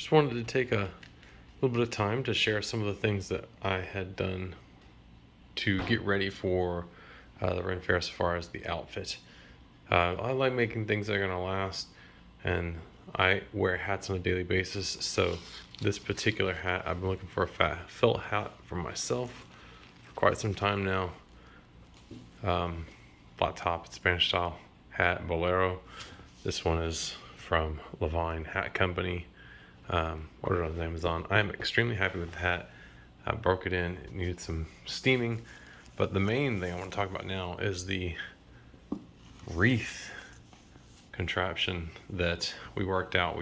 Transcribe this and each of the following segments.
Just wanted to take a little bit of time to share some of the things that I had done to get ready for the Ren Fair as far as the outfit. I like making things that are going to last, and I wear hats on a daily basis. So this particular hat, I've been looking for a felt hat for myself for quite some time now. Flat top, Spanish style hat, bolero. This one is from Levine Hat Company. Ordered on Amazon. I am extremely happy with the hat. I broke it in. It needed some steaming, but the main thing I want to talk about now is the wreath contraption that we worked out.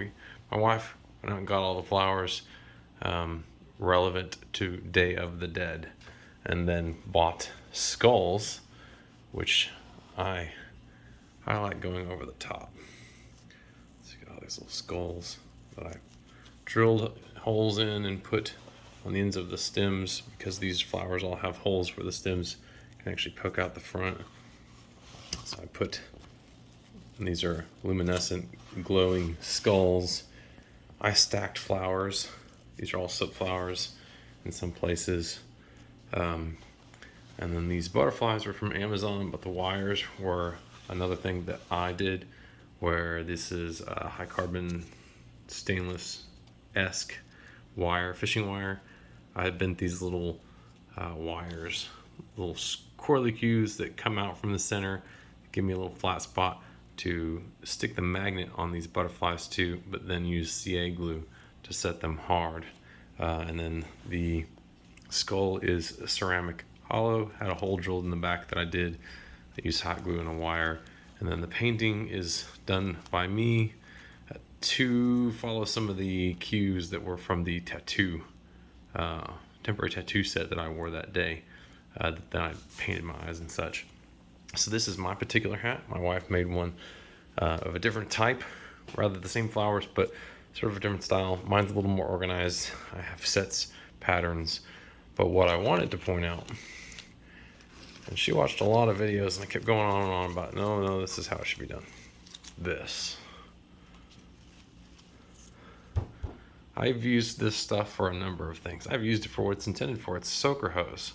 My wife went out and got all the flowers relevant to Day of the Dead, and then bought skulls, which I like going over the top. So you got all these little skulls that I drilled holes in and put on the ends of the stems, because these flowers all have holes where the stems can actually poke out the front. So I put, and these are luminescent glowing skulls. I stacked flowers. These are all soap flowers in some places. And then these butterflies were from Amazon, but the wires were another thing that I did, where this is a high carbon stainless-esque wire, fishing wire. I bent these little wires, little curlicues that come out from the center, give me a little flat spot to stick the magnet on these butterflies to, but then use CA glue to set them hard. And then the skull is ceramic hollow, had a hole drilled in the back that I did. I used hot glue and a wire. And then the painting is done by me to follow some of the cues that were from the tattoo, temporary tattoo set that I wore that day, that I painted my eyes and such. So this is my particular hat. My wife made one of a different type, rather the same flowers, but sort of a different style. Mine's a little more organized. I have sets, patterns. But what I wanted to point out, and she watched a lot of videos and I kept going on and on about, no, this is how it should be done. This. I've used this stuff for a number of things. I've used it for what it's intended for. It's a soaker hose.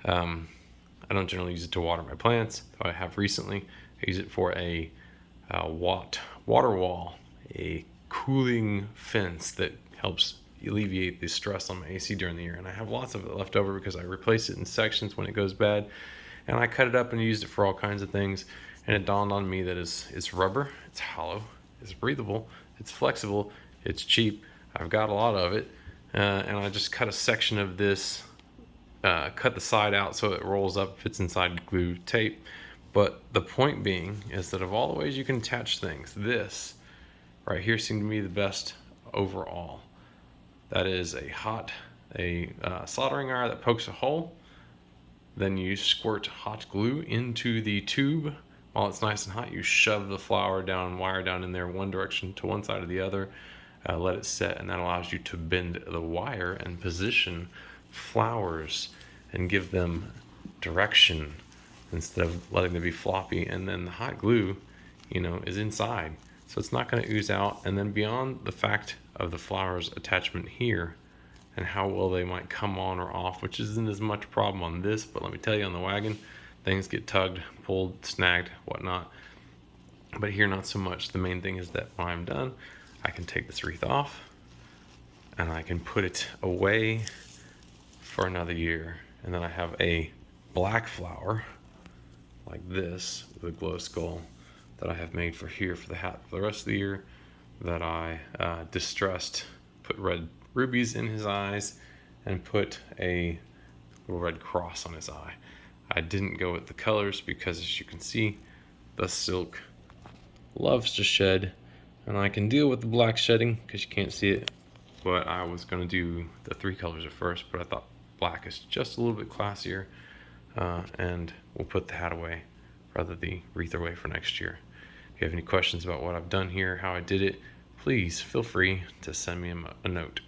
I don't generally use it to water my plants, though I have recently. I use it for a water wall, a cooling fence that helps alleviate the stress on my AC during the year. And I have lots of it left over because I replace it in sections when it goes bad. And I cut it up and used it for all kinds of things. And it dawned on me that it's rubber, it's hollow, it's breathable, it's flexible, it's cheap. I've got a lot of it, and I just cut a section of this, cut the side out so it rolls up, fits inside glue tape. But the point being is that of all the ways you can attach things, this right here seemed to me the best overall. That is a soldering iron that pokes a hole. Then you squirt hot glue into the tube. While it's nice and hot, you shove the wire down in there one direction to one side or the other. Let it set, and that allows you to bend the wire and position flowers and give them direction instead of letting them be floppy. And then the hot glue, is inside, so it's not going to ooze out. And then beyond the fact of the flowers attachment here and how well they might come on or off, which isn't as much problem on this, but let me tell you, on the wagon, things get tugged, pulled, snagged, whatnot. But here, not so much. The main thing is that when I'm done, I can take this wreath off and I can put it away for another year. And then I have a black flower like this with a glow skull that I have made for the hat for the rest of the year, that I distressed, put red rubies in his eyes and put a little red cross on his eye. I didn't go with the colors because, as you can see, the silk loves to shed. And I can deal with the black shedding because you can't see it, but I was going to do the 3 colors at first, but I thought black is just a little bit classier, and we'll put the hat away, rather the wreath away, for next year. If you have any questions about what I've done here, how I did it, please feel free to send me a note.